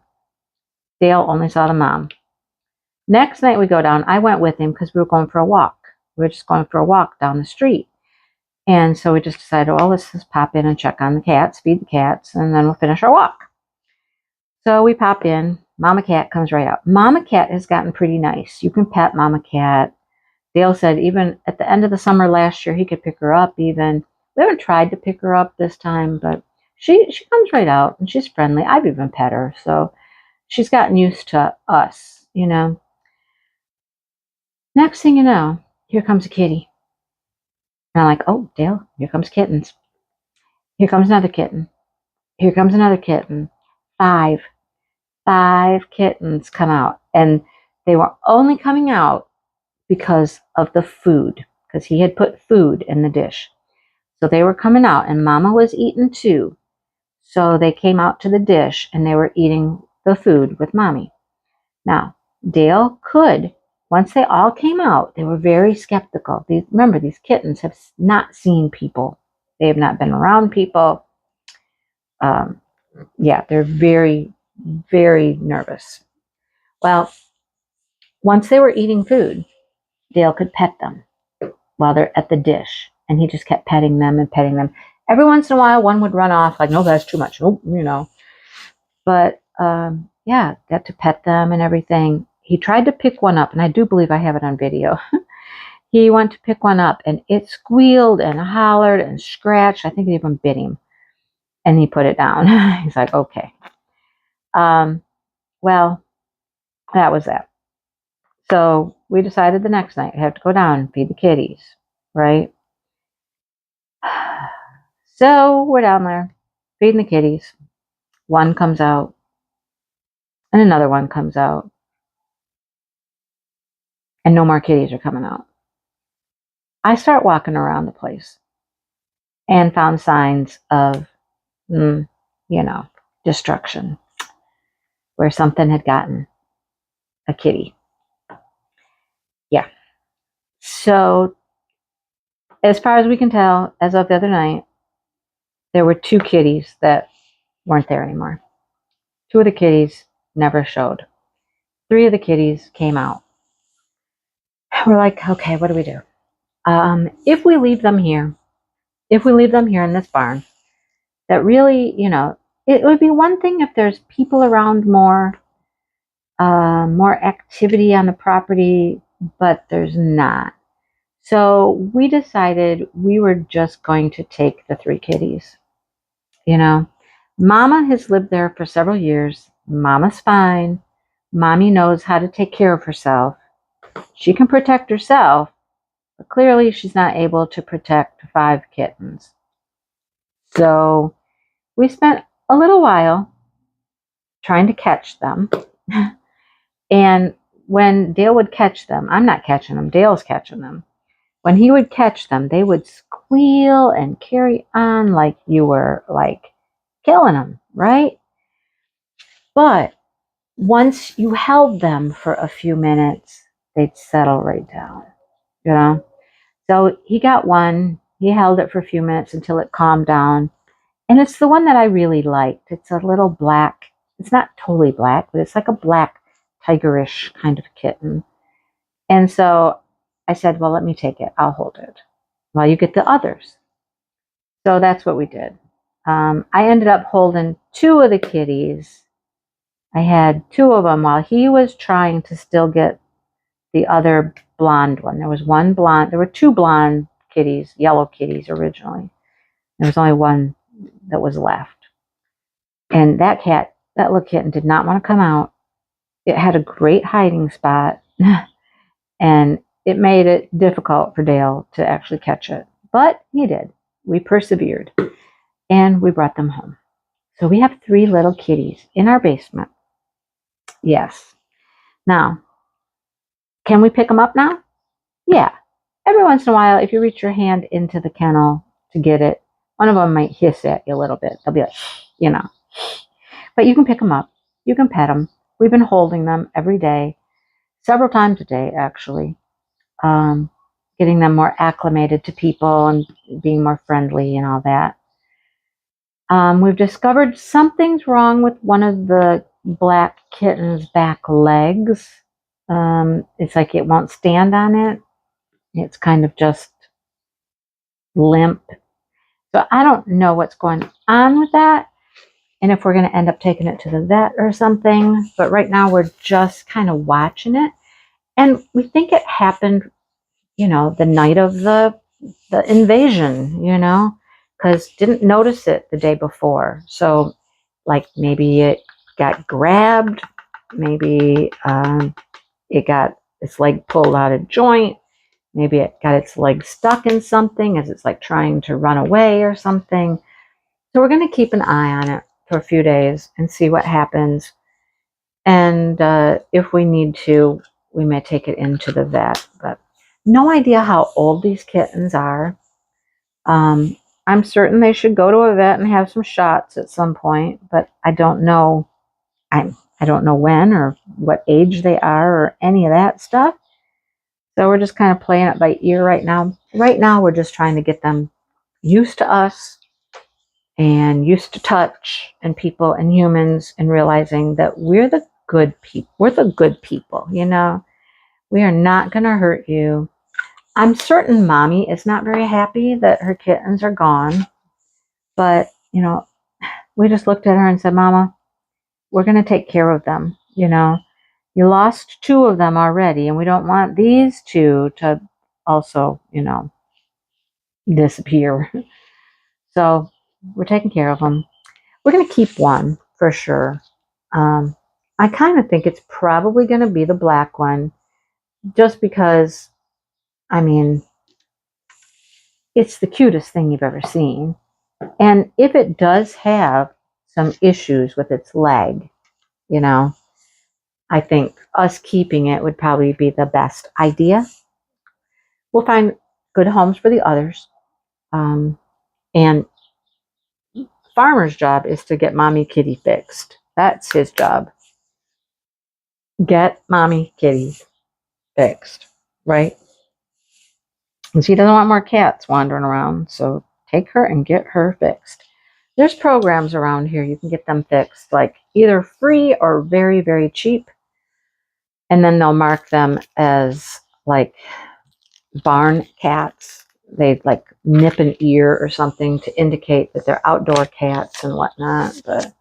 Dale only saw the mom. Next night we go down, I went with him because we were going for a walk. We were just going for a walk down the street. And so we just decided, well, let's just pop in and check on the cats, feed the cats, and then we'll finish our walk. So we pop in. Mama cat comes right out. Mama cat has gotten pretty nice. You can pet Mama cat. Dale said even at the end of the summer last year, he could pick her up even. We haven't tried to pick her up this time, but she comes right out and she's friendly. I've even pet her. So she's gotten used to us, you know. Next thing you know, here comes a kitty. And I'm like, oh, Dale, here comes kittens. Here comes another kitten. Here comes another kitten. 5 kittens come out. And they were only coming out because of the food, because he had put food in the dish. So they were coming out, and Mama was eating too. So they came out to the dish, and they were eating the food with Mommy. Now, Dale could, once they all came out, they were very skeptical. Remember, these kittens have not seen people. They have not been around people. Yeah, they're very, very nervous. Well, once they were eating food, Dale could pet them while they're at the dish. And he just kept petting them and petting them. Every once in a while, one would run off like, no, that's too much. Oh, you know. But, yeah, got to pet them and everything. He tried to pick one up, and I do believe I have it on video. He went to pick one up, and it squealed and hollered and scratched. I think it even bit him. And he put it down. He's like, okay. Well, that was that. So we decided the next night we have to go down and feed the kitties, right? So we're down there feeding the kitties. One comes out, and another one comes out, and no more kitties are coming out. I start walking around the place and found signs of, you know, destruction, where something had gotten a kitty. Yeah. So as far as we can tell, as of the other night, there were 2 kitties that weren't there anymore. 2 of the kitties never showed. 3 of the kitties came out. We're like, okay, what do we do? If we leave them here in this barn, that really, you know, it would be one thing if there's people around more activity on the property, but there's not. So we decided we were just going to take the 3 kitties. You know, Mama has lived there for several years. Mama's fine. Mommy knows how to take care of herself. She can protect herself, but clearly she's not able to protect 5 kittens. So we spent a little while trying to catch them. And when Dale would catch them, I'm not catching them, Dale's catching them. When he would catch them, they would squeal and carry on like you were like killing them, right? But once you held them for a few minutes, they'd settle right down, you know? So he got one, he held it for a few minutes until it calmed down. And it's the one that I really liked. It's a little black, it's not totally black, but it's like a black tigerish kind of kitten. And so I said, well, let me take it. I'll hold it while you get the others. So that's what we did. I ended up holding two of the kitties. I had two of them while he was trying to still get the other blonde one. There was one blonde, there were two blonde kitties, yellow kitties originally. There was only one that was left. And that little kitten did not want to come out. It had a great hiding spot and it made it difficult for Dale to actually catch it. But he did. We persevered and we brought them home. So we have 3 little kitties in our basement. Yes. Now, can we pick them up now? Yeah. Every once in a while, if you reach your hand into the kennel to get it, one of them might hiss at you a little bit. They'll be like, you know. But you can pick them up. You can pet them. We've been holding them every day, several times a day, actually, getting them more acclimated to people and being more friendly and all that. We've discovered something's wrong with one of the black kitten's back legs. It's like it won't stand on it. It's kind of just limp. So I don't know what's going on with that and if we're going to end up taking it to the vet or something. But right now we're just kind of watching it. And we think it happened, you know, the night of the invasion, you know, because didn't notice it the day before. So like maybe it got grabbed, maybe it got its leg pulled out of joint. Maybe it got its leg stuck in something as it's like trying to run away or something. So we're going to keep an eye on it for a few days and see what happens. And if we need to, we may take it into the vet. But no idea how old these kittens are. I'm certain they should go to a vet and have some shots at some point, but I don't know. I don't know when or what age they are or any of that stuff. So we're just kind of playing it by ear right now. Right now, we're just trying to get them used to us and used to touch and people and humans and realizing that we're the good people. We're the good people, you know. We are not going to hurt you. I'm certain Mommy is not very happy that her kittens are gone. But, you know, we just looked at her and said, Mama, we're going to take care of them, you know. You lost 2 of them already, and we don't want these 2 to also, you know, disappear. So we're taking care of them. We're going to keep one for sure. I kind of think it's probably going to be the black one, just because, I mean, it's the cutest thing you've ever seen. And if it does have some issues with its leg, you know, I think us keeping it would probably be the best idea. We'll find good homes for the others. And Farmer's job is to get Mommy Kitty fixed. That's his job. Get Mommy Kitty fixed, right? And she doesn't want more cats wandering around, so take her and get her fixed. There's programs around here you can get them fixed, like either free or very, very cheap. And then they'll mark them as like barn cats. They like nip an ear or something to indicate that they're outdoor cats and whatnot. But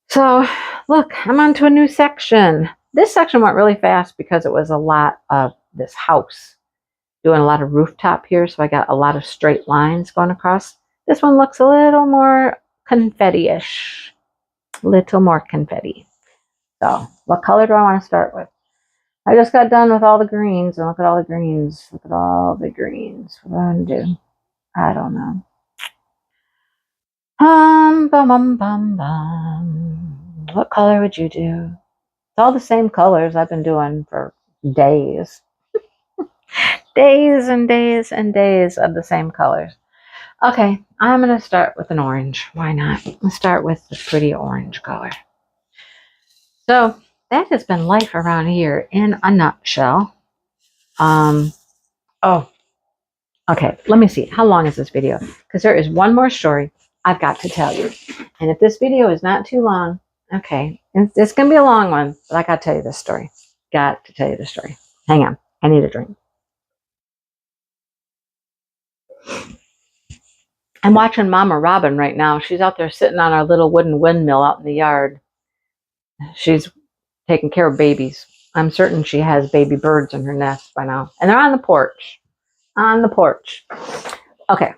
so look, I'm on to a new section. This section went really fast because it was a lot of this house. Doing a lot of rooftop here, so I got a lot of straight lines going across. This one looks a little more confetti-ish. Little more confetti. So what color do I want to start with? I just got done with all the greens, and look at all the greens. Look at all the greens. What do I want to do? I don't know. What color would you do? It's all the same colors I've been doing for days. Days and days and days of the same colors. Okay, I'm going to start with an orange. Why not? Let's start with the pretty orange color. So that has been life around here in a nutshell. Oh, okay. Let me see. How long is this video? Because there is one more story I've got to tell you. And if this video is not too long, okay, it's going to be a long one, but I got to tell you this story. Got to tell you this story. Hang on. I need a drink. I'm watching Mama Robin right now. She's out there sitting on our little wooden windmill out in the yard. She's taking care of babies. I'm certain she has baby birds in her nest by now. And they're on the porch. On the porch. Okay.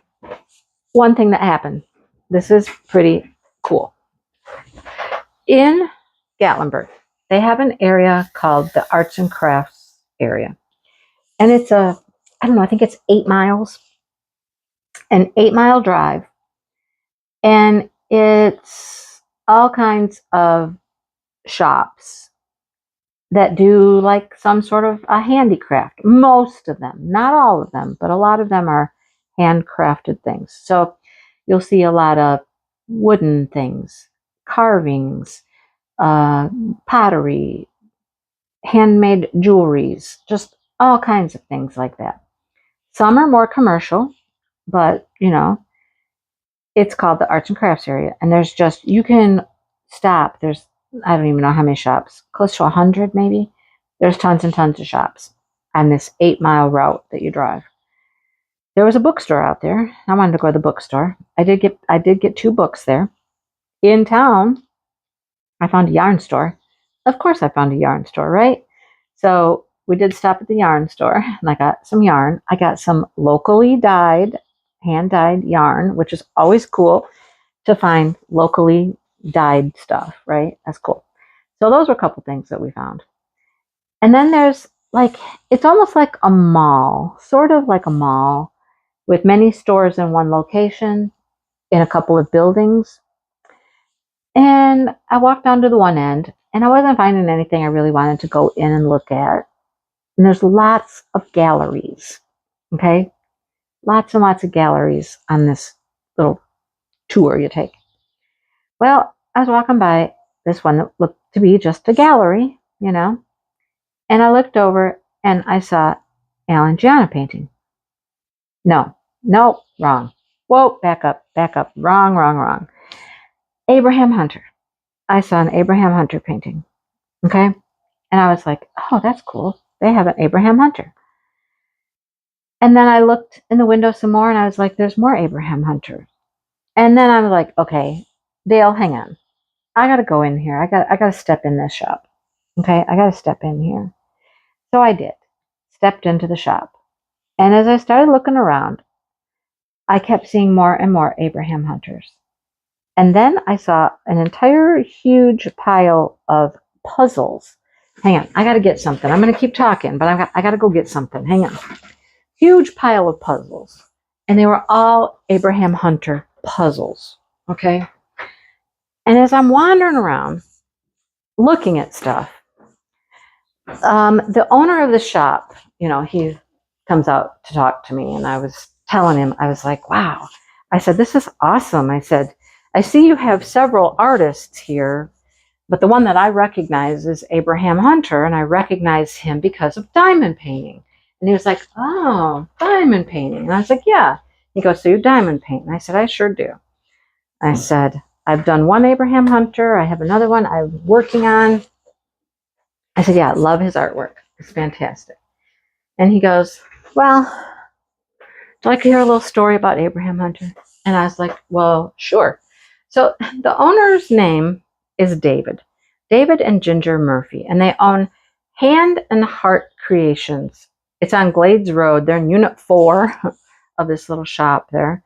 One thing that happened. This is pretty cool. In Gatlinburg, they have an area called the Arts and Crafts area. And it's I don't know, I think it's 8 miles. An 8-mile drive. And it's all kinds of shops that do like some sort of a handicraft. Most of them, not all of them, but a lot of them are handcrafted things. So you'll see a lot of wooden things, carvings, pottery, handmade jewelries, just all kinds of things like that. Some are more commercial, but you know, it's called the Arts and Crafts area. And there's just, you can stop. There's, I don't even know how many shops, close to 100 maybe. There's tons and tons of shops on this 8-mile route that you drive. There was a bookstore out there. I wanted to go to the bookstore. I did get 2 books there. In town, I found a yarn store. Of course I found a yarn store, right? So we did stop at the yarn store and I got some yarn. I got some locally dyed, hand-dyed yarn, which is always cool to find locally dyed stuff, right? That's cool. So those were a couple things that we found. And then there's like, it's almost like a mall, sort of like a mall with many stores in one location in a couple of buildings. And I walked down to the one end and I wasn't finding anything I really wanted to go in and look at. And there's lots of galleries, okay? Lots and lots of galleries on this little tour you take. Well, I was walking by this one that looked to be just a gallery, you know, and I looked over and I saw Alan Gianna painting. No, wrong. Whoa, back up, wrong. Abraham Hunter. I saw an Abraham Hunter painting, okay? And I was like, oh, that's cool. They have an Abraham Hunter. And then I looked in the window some more and I was like, there's more Abraham Hunter. And then I was like, okay, Dale, hang on. I got to go in here. I got to step in this shop. Okay, I got to step in here. So I did. Stepped into the shop. And as I started looking around, I kept seeing more and more Abraham Hunters. And then I saw an entire huge pile of puzzles. Hang on, I got to get something. I'm going to keep talking, but I got to go get something. Hang on. Huge pile of puzzles. And they were all Abraham Hunter puzzles. Okay? And as I'm wandering around, looking at stuff, the owner of the shop, you know, he comes out to talk to me, and I was telling him, I was like, wow. I said, this is awesome. I said, I see you have several artists here, but the one that I recognize is Abraham Hunter, and I recognize him because of diamond painting. And he was like, oh, diamond painting. And I was like, yeah. He goes, so you diamond paint? And I said, I sure do. I said, I've done one Abraham Hunter. I have another one I'm working on. I said, yeah, I love his artwork. It's fantastic. And he goes, well, do I like to hear a little story about Abraham Hunter? And I was like, well, sure. So the owner's name is David and Ginger Murphy, and they own Hand and Heart Creations. It's on Glades Road. They're in Unit 4 of this little shop there.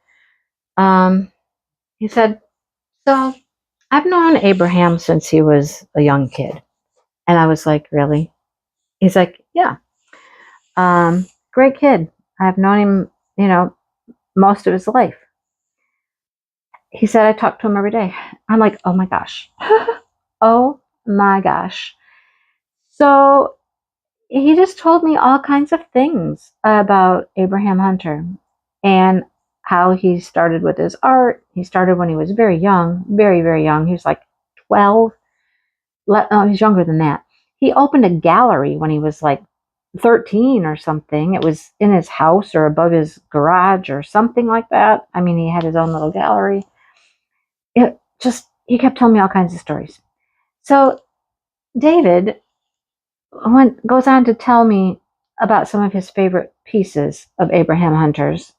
He said, so I've known Abraham since he was a young kid. And I was like, really? He's like, yeah. Great kid. I've known him, you know, most of his life. He said, I talk to him every day. I'm like, oh my gosh. Oh my gosh. So he just told me all kinds of things about Abraham Hunter and how he started with his art. He started when he was very young, very, very young. He was like 12. he's younger than that. He opened a gallery when he was like 13 or something. It was in his house or above his garage or something like that. I mean, he had his own little gallery. He kept telling me all kinds of stories. So David goes on to tell me about some of his favorite pieces of Abraham Hunter's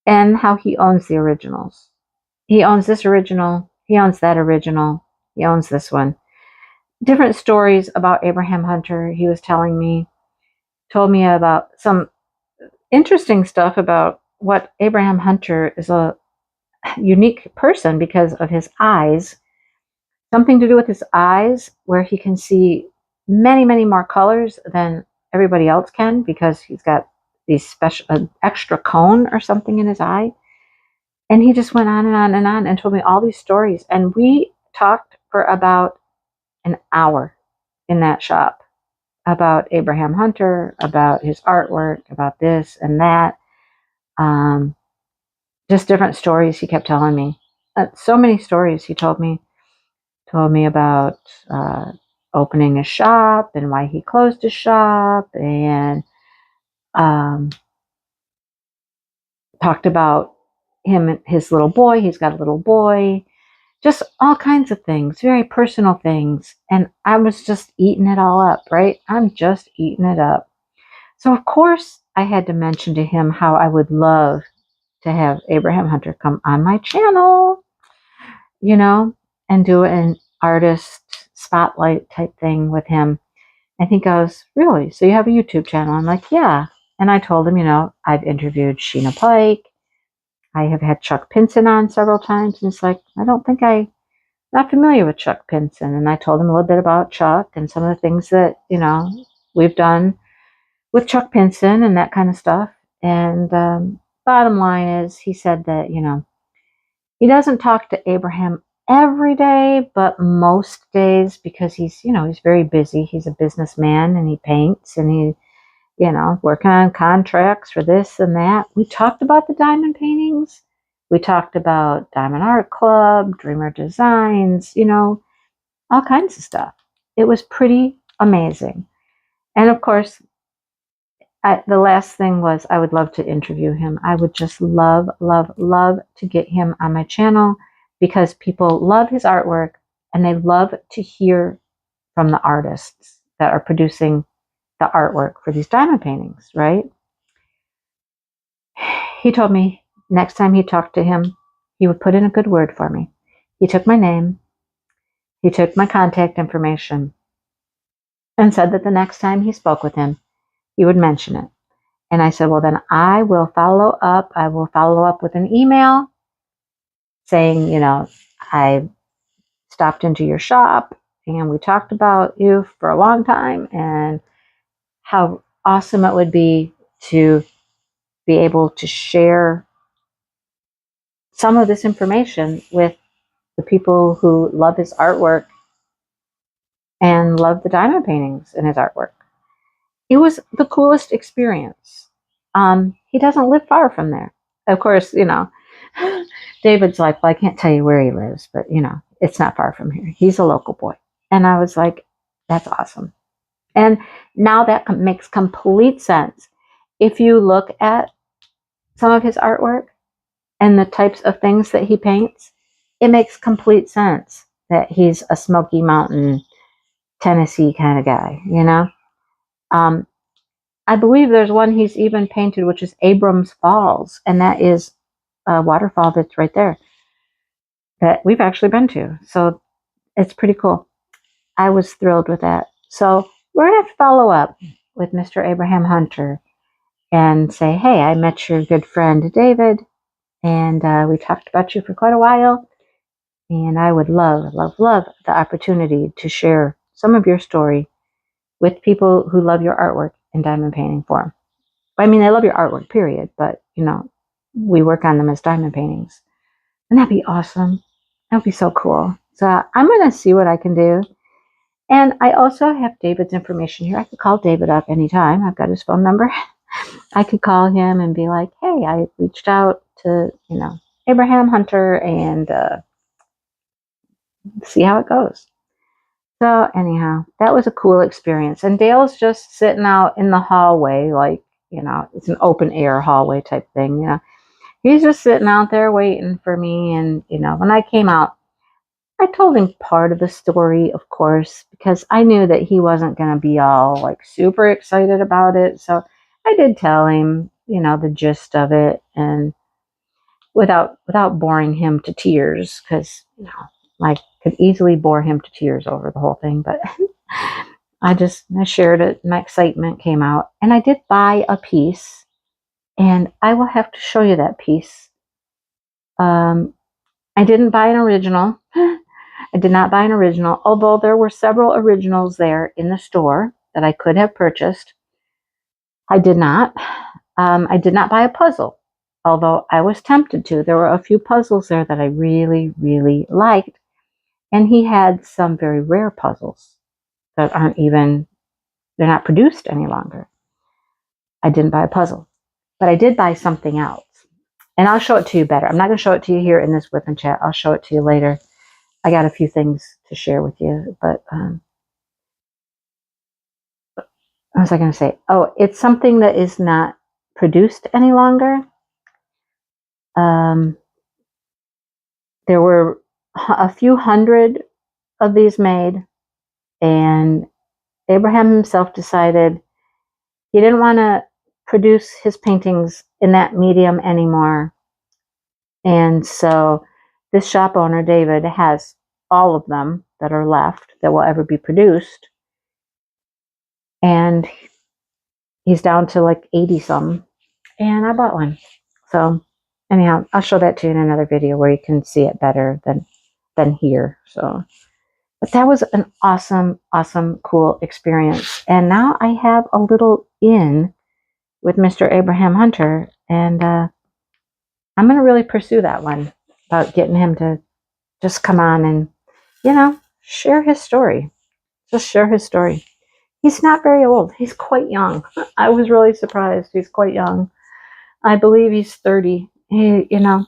and how he owns the originals. He owns this original, he owns that original, he owns this one. Different stories about Abraham Hunter he was telling me, told me about some interesting stuff about what Abraham Hunter is a unique person because of his eyes. Something to do with his eyes, where he can see many, many more colors than everybody else can because he's got these special extra cone or something in his eye. And he just went on and on and on and told me all these stories. And we talked for about an hour in that shop about Abraham Hunter, about his artwork, about this and that. Just different stories he kept telling me. So many stories he told me. Told me about opening a shop and why he closed his shop, and talked about him and his little boy. He's got a little boy. Just all kinds of things, very personal things. And I was just eating it all up, right? I'm just eating it up. So, of course, I had to mention to him how I would love to have Abraham Hunter come on my channel, and do an artist spotlight type thing with him. And he goes, really? So you have a YouTube channel? I'm like, yeah. And I told him, I've interviewed Sheena Pike. I have had Chuck Pinson on several times. And it's like, not familiar with Chuck Pinson. And I told him a little bit about Chuck and some of the things that, we've done with Chuck Pinson and that kind of stuff. And bottom line is, he said that, he doesn't talk to Abraham every day, but most days, because he's very busy. He's a businessman and he paints and he, working on contracts for this and that. We talked about the diamond paintings. We talked about Diamond Art Club, Dreamer Designs, all kinds of stuff. It was pretty amazing. And of course, the last thing was, I would love to interview him. I would just love, love, love to get him on my channel because people love his artwork and they love to hear from the artists that are producing the artwork for these diamond paintings, right? He told me next time he talked to him, he would put in a good word for me. He took my name, he took my contact information, and said that the next time he spoke with him, he would mention it. And I said, well, then I will follow up. I will follow up with an email saying, I stopped into your shop and we talked about you for a long time and how awesome it would be to be able to share some of this information with the people who love his artwork and love the diamond paintings in his artwork. It was the coolest experience. He doesn't live far from there. Of course, David's like, well, I can't tell you where he lives, but, it's not far from here. He's a local boy. And I was like, that's awesome. And now that makes complete sense. If you look at some of his artwork and the types of things that he paints, it makes complete sense that he's a Smoky Mountain, Tennessee kind of guy, I believe there's one he's even painted, which is Abrams Falls, and that is a waterfall that's right there that we've actually been to. So it's pretty cool. I was thrilled with that. So we're going to have to follow up with Mr. Abraham Hunter and say, hey, I met your good friend David, and we talked about you for quite a while, and I would love, love, love the opportunity to share some of your story with people who love your artwork in diamond painting form. I mean, they love your artwork, period, but, we work on them as diamond paintings. And that'd be awesome. That'd be so cool. So I'm going to see what I can do. And I also have David's information here. I could call David up anytime. I've got his phone number. I could call him and be like, hey, I reached out to, Abraham Hunter and see how it goes. So anyhow, that was a cool experience. And Dale's just sitting out in the hallway, like, you know, it's an open air hallway type thing, you know. He's just sitting out there waiting for me. And, you know, when I came out, I told him part of the story, of course, because I knew that he wasn't going to be all like super excited about it. So I did tell him, you know, the gist of it, and without boring him to tears, because, you know, I could easily bore him to tears over the whole thing. But I shared it. My excitement came out, and I did buy a piece, and I will have to show you that piece. I didn't buy an original. I did not buy an original, although there were several originals there in the store that I could have purchased. I did not. I did not buy a puzzle, although I was tempted to. There were a few puzzles there that I really, really liked, and he had some very rare puzzles that they're not produced any longer. I didn't buy a puzzle, but I did buy something else, and I'll show it to you better. I'm not going to show it to you here in this WIP and chat. I'll show it to you later. I got a few things to share with you, but what was I going to say? Oh, it's something that is not produced any longer. There were a few hundred of these made, and Abraham himself decided he didn't want to produce his paintings in that medium anymore. And so this shop owner, David, has all of them that are left that will ever be produced. And he's down to like 80 some. And I bought one. So anyhow, I'll show that to you in another video where you can see it better than here. So, but that was an awesome, awesome, cool experience. And now I have a little in with Mr. Abraham Hunter, and I'm going to really pursue that one about getting him to just come on and, you know, share his story. Just share his story. He's not very old. He's quite young. I was really surprised. He's quite young. I believe he's 30. You know,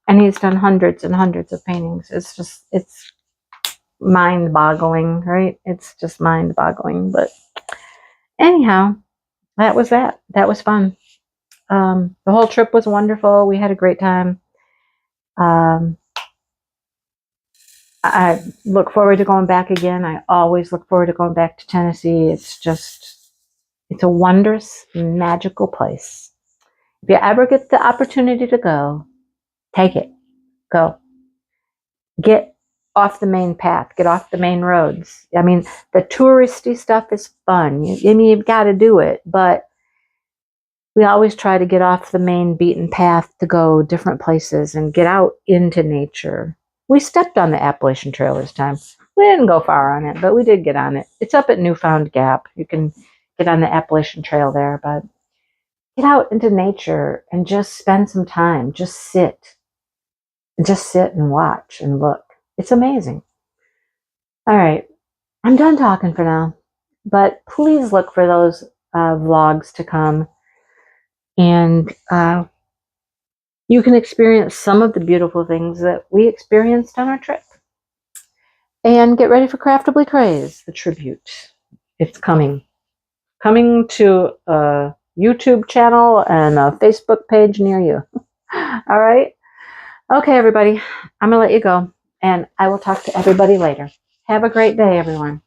and he's done hundreds and hundreds of paintings. It's mind-boggling, right? It's just mind-boggling. But anyhow, that was that. That was fun. The whole trip was wonderful. We had a great time. I look forward to going back again. I always look forward to going back to Tennessee. It's a wondrous, magical place. If you ever get the opportunity to go, take it. Go. Get off the main path. Get off the main roads. I mean, the touristy stuff is fun. You've got to do it, but we always try to get off the main beaten path to go different places and get out into nature. We stepped on the Appalachian Trail this time. We didn't go far on it, but we did get on it. It's up at Newfound Gap. You can get on the Appalachian Trail there, but get out into nature and just spend some time. Just sit. Just sit and watch and look. It's amazing. All right. I'm done talking for now, but please look for those vlogs to come. And you can experience some of the beautiful things that we experienced on our trip. And get ready for Craftibly Craze, the tribute. It's coming. Coming to a YouTube channel and a Facebook page near you. All right? Okay, everybody. I'm going to let you go. And I will talk to everybody later. Have a great day, everyone.